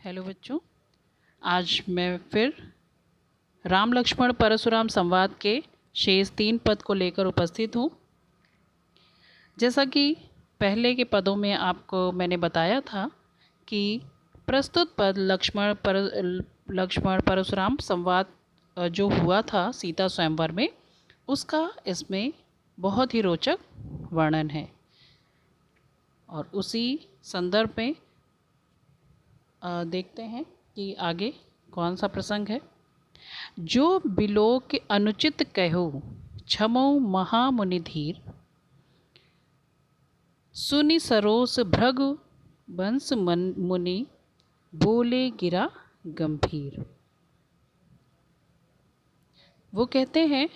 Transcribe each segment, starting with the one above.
Hello बच्चों, आज मैं फिर राम लक्ष्मण परशुराम संवाद के शेष 3 पद को लेकर उपस्थित हूँ। जैसा कि पहले के पदों में आपको मैंने बताया था कि प्रस्तुत पद लक्ष्मण परशुराम संवाद जो हुआ था सीता स्वयंवर में, उसका इसमें बहुत ही रोचक वर्णन है। और उसी संदर्भ में देखते हैं कि आगे कौन सा प्रसंग है। जो बिलोक अनुचित कहो क्षमो महामुनि धीर, सुनि सरोस भृगु वंश मुनि, बोले गिरा गंभीर। वो कहते हैं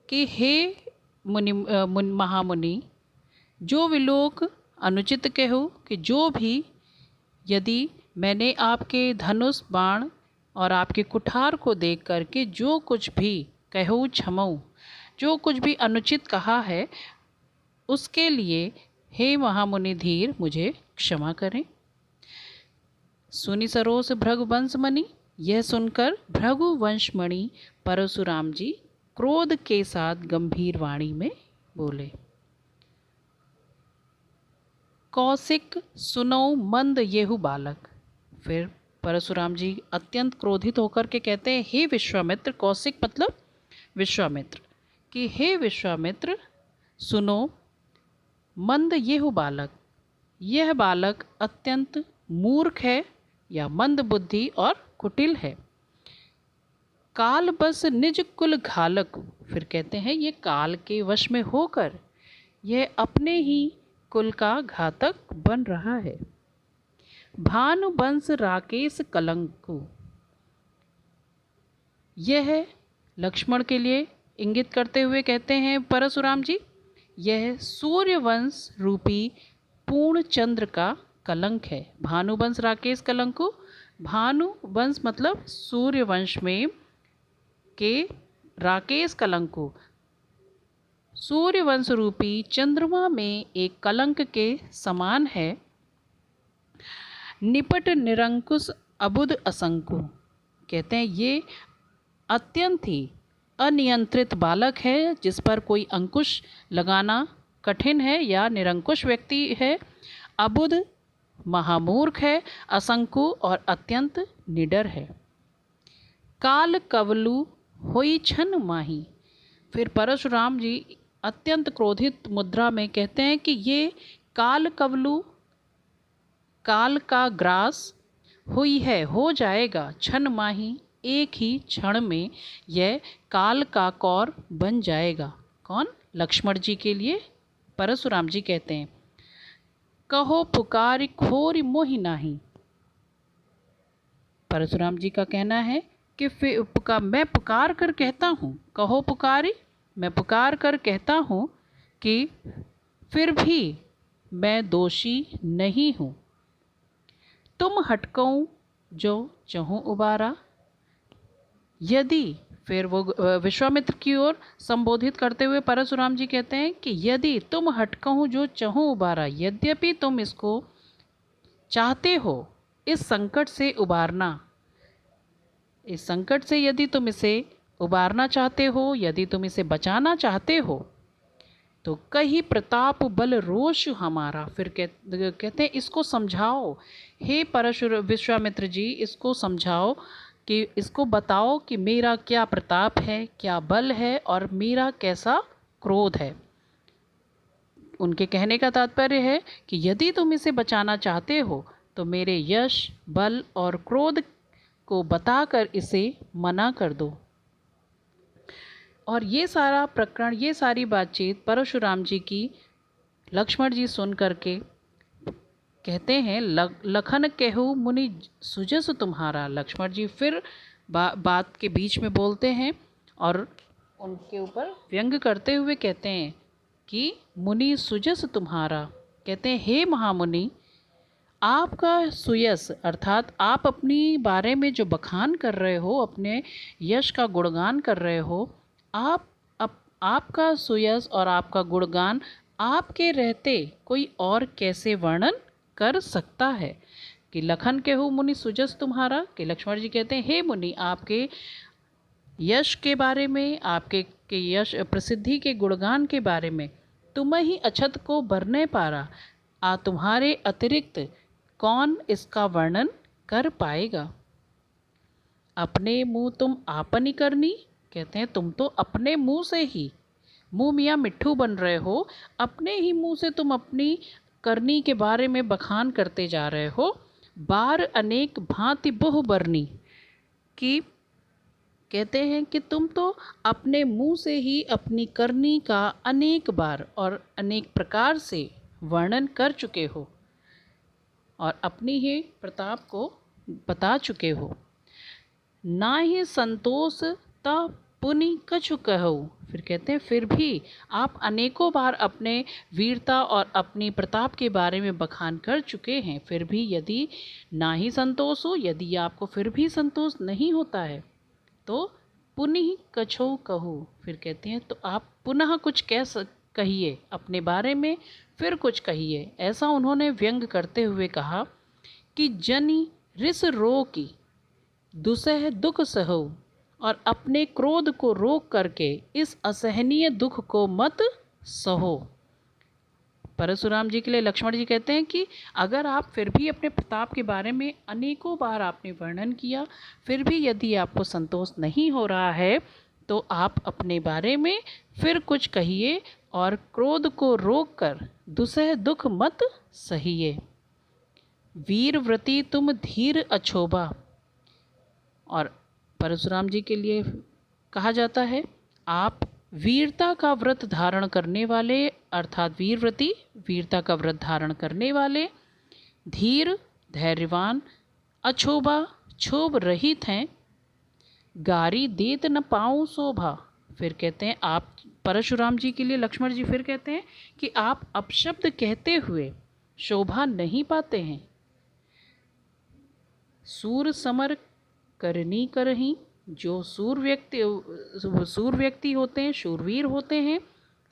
कि हे महामुनि, जो विलोक अनुचित कहो कि जो भी यदि मैंने आपके धनुष बाण और आपके कुठार को देख करके जो कुछ भी कहो क्षमो, जो कुछ भी अनुचित कहा है, उसके लिए हे महामुनि धीर मुझे क्षमा करें। सुनि सरोस भृगु वंशमणि, यह सुनकर भृगु वंशमणि परशुराम जी क्रोध के साथ गंभीर वाणी में बोले। कौशिक सुनो मंद येहु बालक। फिर परशुराम जी अत्यंत क्रोधित होकर के कहते हैं, हे विश्वामित्र, कौशिक मतलब विश्वामित्र, कि हे विश्वामित्र सुनो, मंद येहु बालक, यह बालक अत्यंत मूर्ख है या मंद बुद्धि और कुटिल है। काल बस निज कुल घालक, फिर कहते हैं ये काल के वश में होकर यह अपने ही कुल का घातक बन रहा है। भानु वंश राकेश कलंकु, यह लक्ष्मण के लिए इंगित करते हुए कहते हैं परशुराम जी, यह सूर्यवंश रूपी पूर्ण चंद्र का कलंक है। भानुवंश राकेश कलंकु, भानुवंश मतलब सूर्यवंश में के राकेश कलंकु, सूर्यवंश रूपी चंद्रमा में एक कलंक के समान है। निपट निरंकुश अबुध असंकु, कहते हैं ये अत्यंत ही अनियंत्रित बालक है जिस पर कोई अंकुश लगाना कठिन है या निरंकुश व्यक्ति है। अबुध महामूर्ख है, असंकु और अत्यंत निडर है। काल कवलु होई छन माही, फिर परशुराम जी अत्यंत क्रोधित मुद्रा में कहते हैं कि ये काल कवलु, काल का ग्रास, हुई है हो जाएगा, छन माही एक ही क्षण में यह काल का कौर बन जाएगा। कौन? लक्ष्मण जी के लिए परशुराम जी कहते हैं, कहो पुकार खोर मोहि नाही। परशुराम जी का कहना है कि मैं पुकार कर कहता हूँ, कहो पुकारी, मैं पुकार कर कहता हूँ कि फिर भी मैं दोषी नहीं हूँ। तुम हटकऊँ जो चहूँ उबारा, यदि, फिर वो विश्वामित्र की ओर संबोधित करते हुए परशुराम जी कहते हैं कि यदि तुम हटकऊँ जो चहूँ उबारा, यद्यपि तुम इसको चाहते हो, इस संकट से उबारना, इस संकट से यदि तुम इसे उबारना चाहते हो, यदि तुम इसे बचाना चाहते हो, तो कही प्रताप बल रोष हमारा। फिर कहते हैं इसको समझाओ, हे विश्वामित्र जी, इसको समझाओ कि इसको बताओ कि मेरा क्या प्रताप है, क्या बल है और मेरा कैसा क्रोध है। उनके कहने का तात्पर्य है कि यदि तुम इसे बचाना चाहते हो तो मेरे यश, बल और क्रोध को बताकर इसे मना कर दो। और ये सारा प्रकरण, ये सारी बातचीत परशुराम जी की लक्ष्मण जी सुन करके कहते हैं, लखन कहु मुनि सुजस तुम्हारा। लक्ष्मण जी फिर बात के बीच में बोलते हैं और उनके ऊपर व्यंग करते हुए कहते हैं कि मुनि सुजस तुम्हारा, कहते हैं हे महामुनि, आपका सुयस अर्थात आप अपनी बारे में जो बखान कर रहे हो, अपने यश का गुणगान कर रहे हो, आपका सुयस और आपका गुणगान आपके रहते कोई और कैसे वर्णन कर सकता है। कि लखन केहू मुनि सुजस तुम्हारा, कि लक्ष्मण जी कहते हैं हे मुनि, आपके यश के बारे में, आपके के यश प्रसिद्धि के गुणगान के बारे में तुम ही अछत को बरने पारा, तुम्हारे अतिरिक्त कौन इसका वर्णन कर पाएगा। अपने मुँह तुम आपनी करनी, कहते हैं तुम तो अपने मुँह से ही, मुँह मियाँ मिट्ठू बन रहे हो, अपने ही मुँह से तुम अपनी करनी के बारे में बखान करते जा रहे हो। बार अनेक भांति बहु बरनी, कि कहते हैं कि तुम तो अपने मुंह से ही अपनी करनी का अनेक बार और अनेक प्रकार से वर्णन कर चुके हो और अपनी ही प्रताप को बता चुके हो। ना ही संतोष ता पुनि कछु कहो, फिर कहते हैं फिर भी आप अनेकों बार अपने वीरता और अपनी प्रताप के बारे में बखान कर चुके हैं, फिर भी यदि ना ही संतोष हो, यदि आपको फिर भी संतोष नहीं होता है तो पुनः कछो कहो, फिर कहते हैं तो आप पुनः कुछ कहिए अपने बारे में, फिर कुछ कहिए। ऐसा उन्होंने व्यंग करते हुए कहा कि जनि रिस रो की दुसह दुख सहो, और अपने क्रोध को रोक करके इस असहनीय दुख को मत सहो। परशुराम जी के लिए लक्ष्मण जी कहते हैं कि अगर आप फिर भी अपने प्रताप के बारे में अनेकों बार आपने वर्णन किया, फिर भी यदि आपको संतोष नहीं हो रहा है तो आप अपने बारे में फिर कुछ कहिए और क्रोध को रोक कर दुसह दुख मत सहिए। वीर व्रती तुम धीर अछोभा, और परशुराम जी के लिए कहा जाता है आप वीरता का व्रत धारण करने वाले, अर्थात वीरव्रती वीरता का व्रत धारण करने वाले, धीर धैर्यवान, अछोभा क्षोभ रहित हैं, गारी देत न पाऊँ शोभा। फिर कहते हैं आप परशुराम जी के लिए लक्ष्मण जी फिर कहते हैं कि आप अपशब्द कहते हुए शोभा नहीं पाते हैं। सूर समर करनी करही, जो सूर व्यक्ति होते हैं, शूरवीर होते हैं,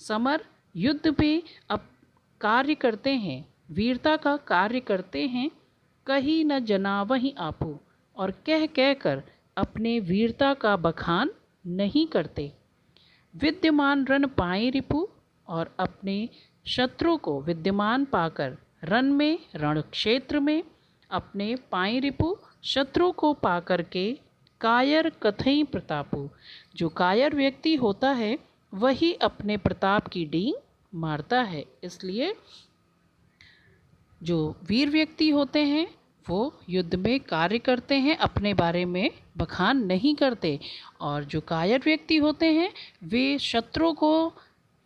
समर युद्ध पे अब कार्य करते हैं, वीरता का कार्य करते हैं, कहीं न जना वहीं आपू, और कह कह कर अपने वीरता का बखान नहीं करते। विद्यमान रन पाए रिपु, और अपने शत्रु को विद्यमान पाकर रण में, रण क्षेत्र में अपने पाए रिपु शत्रु को पा करके कायर कथई प्रतापु, जो कायर व्यक्ति होता है वही अपने प्रताप की डींग मारता है। इसलिए जो वीर व्यक्ति होते हैं वो युद्ध में कार्य करते हैं, अपने बारे में बखान नहीं करते, और जो कायर व्यक्ति होते हैं वे शत्रु को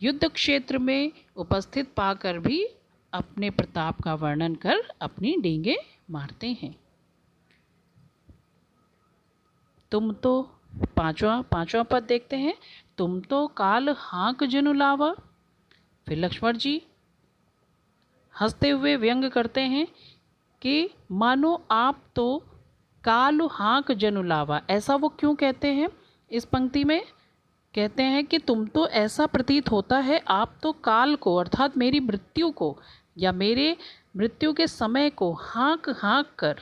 युद्ध क्षेत्र में उपस्थित पाकर भी अपने प्रताप का वर्णन कर अपनी डींगे मारते हैं। तुम तो पांचवा पद देखते हैं, तुम तो काल हाँक जनु लावा। फिर लक्ष्मण जी हंसते हुए व्यंग करते हैं कि मानो आप तो काल हाँक जनु लावा। ऐसा वो क्यों कहते हैं? इस पंक्ति में कहते हैं कि तुम तो ऐसा प्रतीत होता है आप तो काल को, अर्थात मेरी मृत्यु को या मेरे मृत्यु के समय को हाँक हाँक कर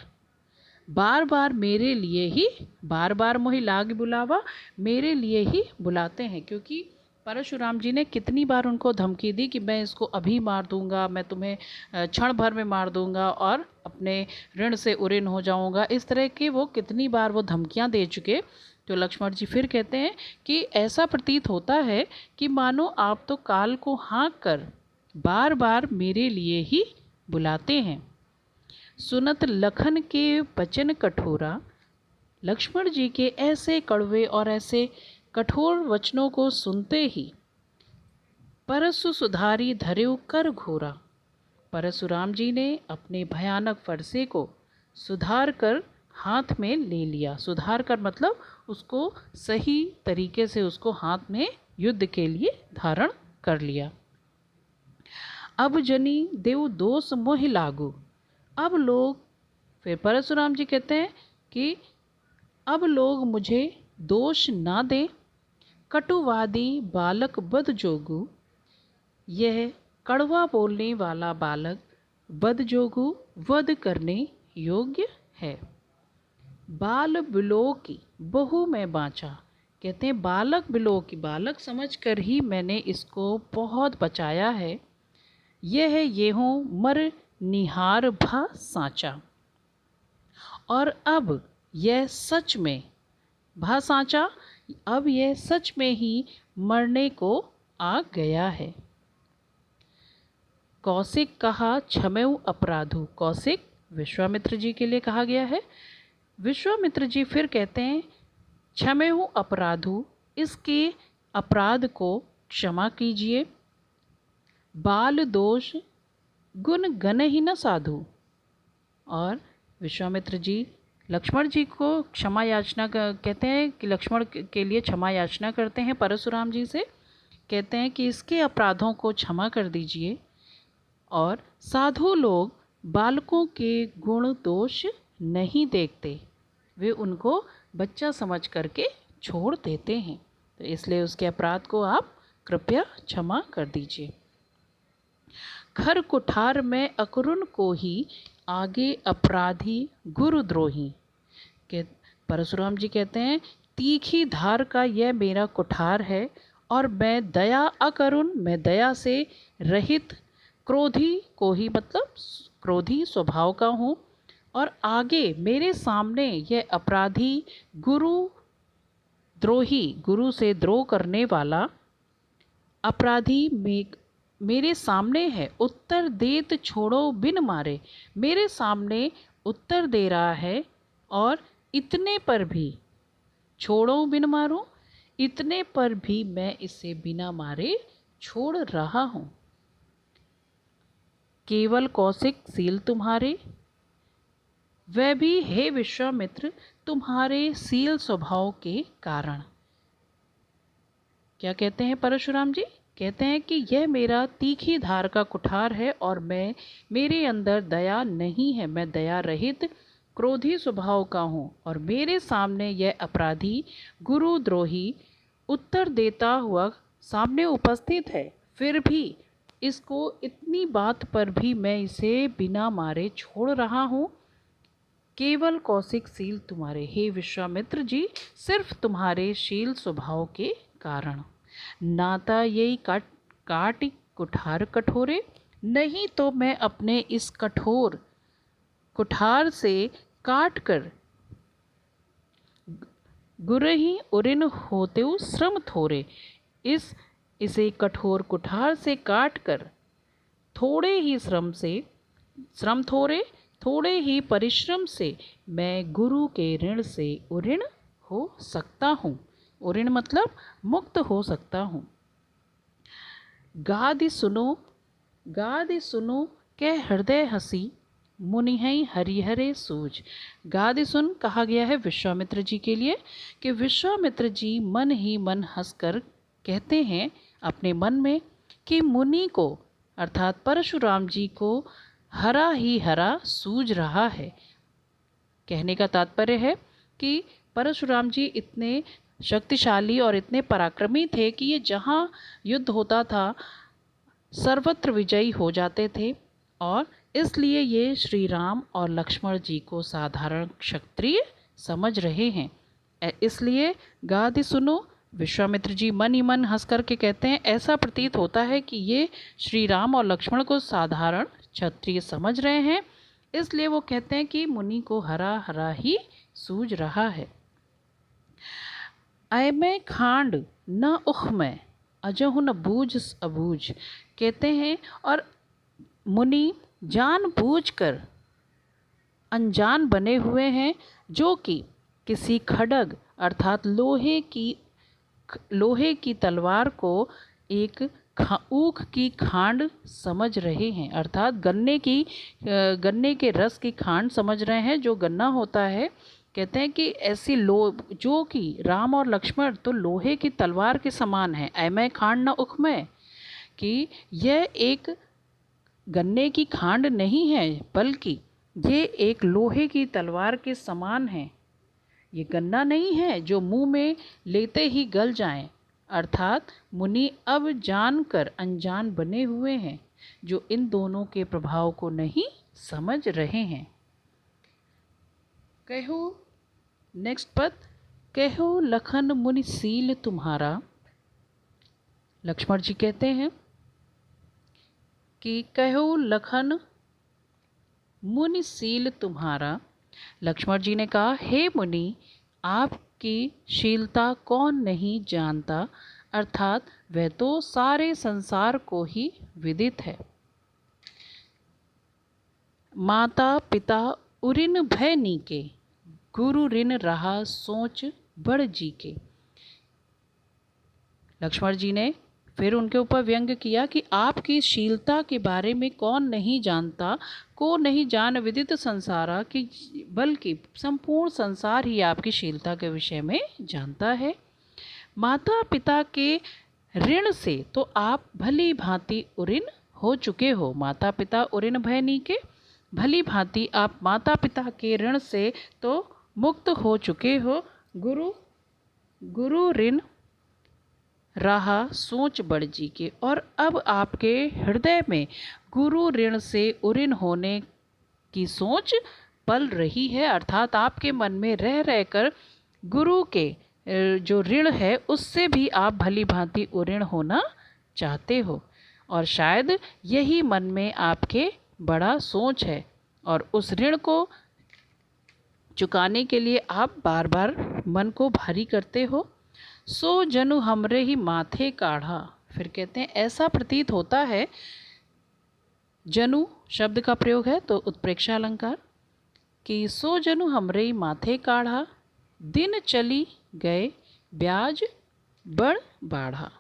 बार बार मेरे लिए ही, बार बार मोहि लाग बुलावा, मेरे लिए ही बुलाते हैं। क्योंकि परशुराम जी ने कितनी बार उनको धमकी दी कि मैं इसको अभी मार दूंगा, मैं तुम्हें क्षण भर में मार दूंगा और अपने ऋण से उऋण हो जाऊंगा। इस तरह के वो कितनी बार वो धमकियां दे चुके। तो लक्ष्मण जी फिर कहते हैं कि ऐसा प्रतीत होता है कि मानो आप तो काल को हाँक कर बार बार मेरे लिए ही बुलाते हैं। सुनत लखन के वचन कठोरा, लक्ष्मण जी के ऐसे कड़वे और ऐसे कठोर वचनों को सुनते ही परशु सुधारी धर्यु कर घोरा, परशुराम जी ने अपने भयानक फरसे को सुधार कर हाथ में ले लिया। सुधार कर मतलब उसको सही तरीके से उसको हाथ में युद्ध के लिए धारण कर लिया। अब जनी देव दोष मोहि लागू, अब लोग, फिर परशुराम जी कहते हैं कि अब लोग मुझे दोष ना दें। कटुवादी बालक बद जोगू, यह कड़वा बोलने वाला बालक बद जोगू वध करने योग्य है। बाल बिलो की बहु मैं बाँचा, कहते हैं बालक बिलो की, बालक समझकर ही मैंने इसको बहुत बचाया है। यह येहूँ मर निहार भा साँचा, और अब यह सच में भा साँचा, अब यह सच में ही मरने को आ गया है। कौशिक कहा क्षमेउ अपराधु, कौशिक विश्वामित्र जी के लिए कहा गया है। विश्वामित्र जी फिर कहते हैं क्षमेउ अपराधु, इसके अपराध को क्षमा कीजिए। बाल दोष गुण गण ही न साधु, और विश्वामित्र जी लक्ष्मण जी को क्षमा याचना कहते हैं कि लक्ष्मण के लिए क्षमा याचना करते हैं परशुराम जी से, कहते हैं कि इसके अपराधों को क्षमा कर दीजिए। और साधु लोग बालकों के गुण दोष नहीं देखते, वे उनको बच्चा समझ करके छोड़ देते हैं, तो इसलिए उसके अपराध को आप कृपया क्षमा कर दीजिए। खर कुठार में अकरुण को ही आगे अपराधी गुरुद्रोही, के परशुराम जी कहते हैं तीखी धार का यह मेरा कुठार है, और मैं दया अकरुण, मैं दया से रहित, क्रोधी को ही मतलब क्रोधी स्वभाव का हूँ, और आगे मेरे सामने यह अपराधी गुरुद्रोही, गुरु से द्रोह करने वाला अपराधी मेरे सामने है। उत्तर देत छोड़ो बिन मारे, मेरे सामने उत्तर दे रहा है, और इतने पर भी छोड़ो बिन मारो, इतने पर भी मैं इसे बिना मारे छोड़ रहा हूँ। केवल कौशिक सील तुम्हारे, वह भी हे विश्वामित्र तुम्हारे सील स्वभाव के कारण। क्या कहते हैं परशुराम जी? कहते हैं कि यह मेरा तीखी धार का कुठार है, और मेरे अंदर दया नहीं है, मैं दया रहित क्रोधी स्वभाव का हूँ, और मेरे सामने यह अपराधी गुरुद्रोही उत्तर देता हुआ सामने उपस्थित है, फिर भी इसको इतनी बात पर भी मैं इसे बिना मारे छोड़ रहा हूँ। केवल कौशिक शील तुम्हारे, हे विश्वामित्र जी, सिर्फ तुम्हारे शील स्वभाव के कारण। नाता यही काट कुठार कठोरे, नहीं तो मैं अपने इस कठोर कुठार से काट कर गुरही उरिन होते श्रम थोरे, इसे कठोर कुठार से काट कर थोड़े ही श्रम थोड़े ही परिश्रम से मैं गुरु के ऋण से उऋण हो सकता हूँ। उऋण मतलब मुक्त हो सकता हूँ। गादि सुनो कह हृदय हसी, मुनिहै हरिहरे सूझ। गादि सुन कहा गया है विश्वामित्र जी के लिए कि विश्वामित्र जी मन ही मन हंसकर कहते हैं अपने मन में कि मुनि को अर्थात परशुराम जी को हरा ही हरा सूझ रहा है। कहने का तात्पर्य है कि परशुराम जी इतने शक्तिशाली और इतने पराक्रमी थे कि ये जहाँ युद्ध होता था सर्वत्र विजयी हो जाते थे, और इसलिए ये श्री राम और लक्ष्मण जी को साधारण क्षत्रिय समझ रहे हैं। इसलिए गादि सुनो, विश्वामित्र जी मन ही मन हंस कर के कहते हैं ऐसा प्रतीत होता है कि ये श्री राम और लक्ष्मण को साधारण क्षत्रिय समझ रहे हैं, इसलिए वो कहते हैं कि मुनि को हरा हरा ही सूझ रहा है। ऐ मैं खांड न उख में, अजहु न बूझ अबूझ, कहते हैं और मुनि जानबूझकर अनजान बने हुए हैं, जो कि किसी खड्ग अर्थात लोहे की तलवार को एक ऊख की खांड समझ रहे हैं, अर्थात गन्ने के रस की खांड समझ रहे हैं। जो गन्ना होता है, कहते हैं कि ऐसी जो कि राम और लक्ष्मण तो लोहे की तलवार के समान है। ऐमै खांड न उख में, कि यह एक गन्ने की खांड नहीं है, बल्कि ये एक लोहे की तलवार के समान है। ये गन्ना नहीं है जो मुंह में लेते ही गल जाए, अर्थात मुनि अब जानकर अनजान बने हुए हैं, जो इन दोनों के प्रभाव को नहीं समझ रहे हैं। कहो, नेक्स्ट पद, कहो लखन मुनि सील तुम्हारा। लक्ष्मण जी कहते हैं कि कहो लखन मुनि सील तुम्हारा। लक्ष्मण जी ने कहा, हे मुनि, आपकी शीलता कौन नहीं जानता, अर्थात वह तो सारे संसार को ही विदित है। माता पिता उरिन भय नीके, गुरु ऋण रहा सोच बड़ जी के। लक्ष्मण जी ने फिर उनके ऊपर व्यंग किया कि आपकी शीलता के बारे में कौन नहीं जानता, को नहीं जान विदित संसारा, कि बल्कि संपूर्ण संसार ही आपकी शीलता के विषय में जानता है। माता पिता के ऋण से तो आप भली भांति उरिन हो चुके हो। माता पिता उरिन भय नीके, भली भांति आप माता पिता के ऋण से तो मुक्त हो चुके हो। गुरु ऋण रहा सोच बड़ जी के, और अब आपके हृदय में गुरु ऋण से उऋण होने की सोच पल रही है, अर्थात आपके मन में रह रहकर गुरु के जो ऋण है उससे भी आप भली भांति उऋण होना चाहते हो, और शायद यही मन में आपके बड़ा सोच है, और उस ऋण को चुकाने के लिए आप बार बार मन को भारी करते हो। सो जनु हमरे ही माथे काढ़ा। फिर कहते हैं ऐसा प्रतीत होता है, जनु शब्द का प्रयोग है तो उत्प्रेक्षा अलंकार, कि सो जनु हमरे ही माथे काढ़ा, दिन चली गए ब्याज बढ़ बाढ़ा।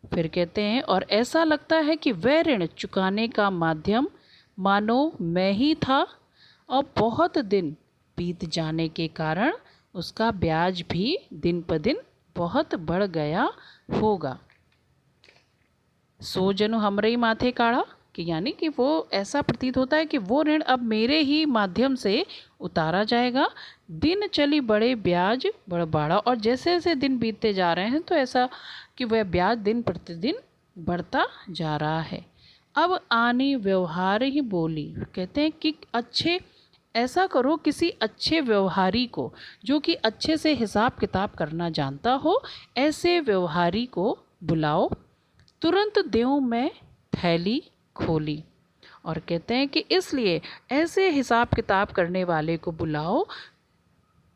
फिर कहते हैं और ऐसा लगता है कि वह ऋण चुकाने का माध्यम मानो मैं ही था, और बहुत दिन बीत जाने के कारण उसका ब्याज भी दिन पर दिन बहुत बढ़ गया होगा। सो जनु हमरे ही माथे काढ़ा, कि यानी कि वो ऐसा प्रतीत होता है कि वो ऋण अब मेरे ही माध्यम से उतारा जाएगा। दिन चली बड़े ब्याज बढ़ बाढ़ा, और जैसे जैसे दिन बीतते जा रहे हैं तो ऐसा कि वह ब्याज दिन प्रतिदिन बढ़ता जा रहा है। अब आनी व्यवहार ही बोली। कहते हैं कि ऐसा करो, किसी अच्छे व्यवहारी को, जो कि अच्छे से हिसाब किताब करना जानता हो, ऐसे व्यवहारी को बुलाओ। तुरंत देऊं मैं थैली खोली। और कहते हैं कि इसलिए ऐसे हिसाब किताब करने वाले को बुलाओ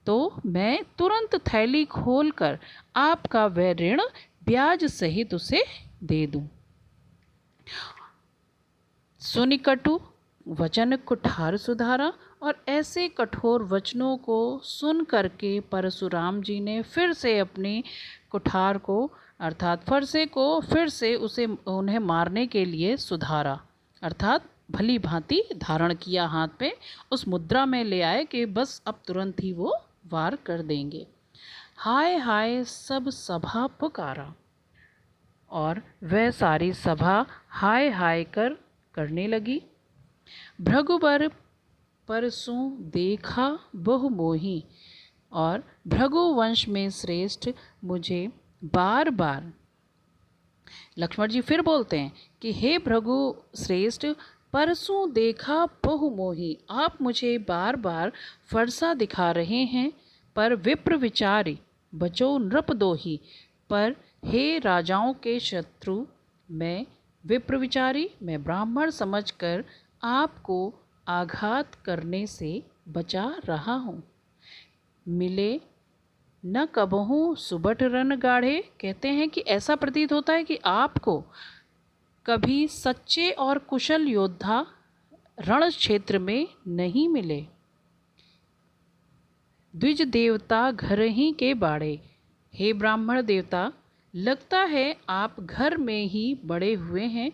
तो मैं तुरंत थैली खोलकर आपका वह ऋण ब्याज सहित उसे दे दूं। सुनि कटु वचन कुठार सुधारा। और ऐसे कठोर वचनों को सुन करके परशुराम जी ने फिर से अपनी कुठार को अर्थात फरसे को फिर से उन्हें मारने के लिए सुधारा, अर्थात भली भांति धारण किया हाथ पे, उस मुद्रा में ले आए कि बस अब तुरंत ही वो वार कर देंगे। हाय हाय सब सभा पुकारा। और वह सारी सभा हाय हाय करने लगी। भृगुबर परसों देखा बहु मोही। और भृगु वंश में श्रेष्ठ मुझे बार बार, लक्ष्मण जी फिर बोलते हैं कि हे भृगु श्रेष्ठ, परसों देखा बहु मोही, आप मुझे बार बार फरसा दिखा रहे हैं, पर विप्र विचारी बचो नृप दोही। पर हे राजाओं के शत्रु, मैं विप्र विचारी, मैं ब्राह्मण समझकर आपको आघात करने से बचा रहा हूँ। मिले न कबहू सुबट रन गाढ़े। कहते हैं कि ऐसा प्रतीत होता है कि आपको कभी सच्चे और कुशल योद्धा रण क्षेत्र में नहीं मिले। द्विज देवता घर ही के बाड़े। हे ब्राह्मण देवता, लगता है आप घर में ही बड़े हुए हैं।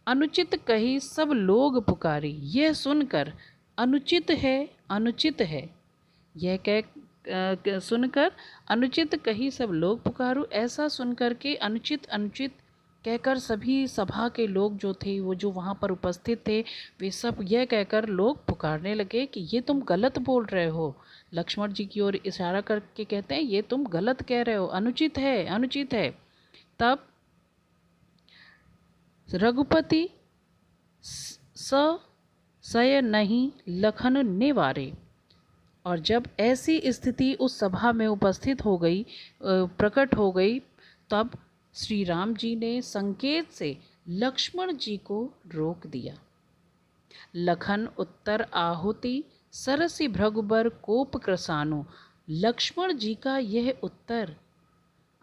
अनुचित कही सब लोग पुकारी। यह सुनकर अनुचित है, अनुचित है, यह कह सुनकर अनुचित कही सब लोग पुकारो। ऐसा सुनकर के अनुचित अनुचित कहकर सभी सभा के लोग जो थे, वो जो वहाँ पर उपस्थित थे, वे सब यह कहकर लोग पुकारने लगे कि ये तुम गलत बोल रहे हो। लक्ष्मण जी की ओर इशारा करके कहते हैं ये तुम गलत कह रहे हो, अनुचित है, अनुचित है। तब रघुपति स सय नहीं लखन निवारे। और जब ऐसी स्थिति उस सभा में उपस्थित हो गई, प्रकट हो गई, तब श्री राम जी ने संकेत से लक्ष्मण जी को रोक दिया। लखन उत्तर आहुति सरसी भृगुबर कोप कृसानु। लक्ष्मण जी का यह उत्तर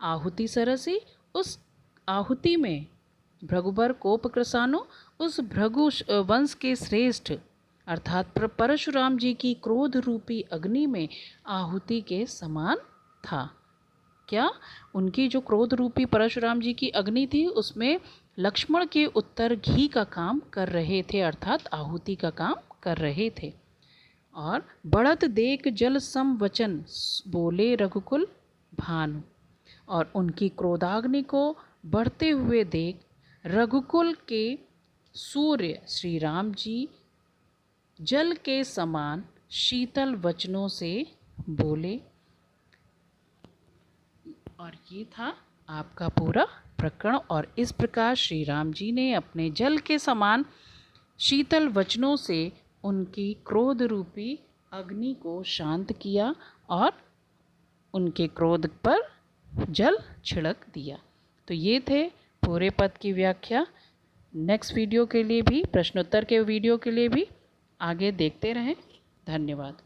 आहुति सरसी, उस आहुति में भृगुबर कोप कृसानु, उस भृगु वंश के श्रेष्ठ अर्थात परशुराम जी की क्रोध रूपी अग्नि में आहुति के समान था। क्या? उनकी जो क्रोध रूपी परशुराम जी की अग्नि थी उसमें लक्ष्मण के उत्तर घी का काम कर रहे थे, अर्थात आहुति का काम कर रहे थे। और बढ़त देख जल सम वचन बोले रघुकुल भानु। और उनकी क्रोधाग्नि को बढ़ते हुए देख रघुकुल के सूर्य श्री राम जी जल के समान शीतल वचनों से बोले। और ये था आपका पूरा प्रकरण। और इस प्रकार श्री राम जी ने अपने जल के समान शीतल वचनों से उनकी क्रोध रूपी अग्नि को शांत किया और उनके क्रोध पर जल छिड़क दिया। तो ये थे पूरे पद की व्याख्या। नेक्स्ट वीडियो के लिए भी, प्रश्नोत्तर के वीडियो के लिए भी आगे देखते रहें। धन्यवाद।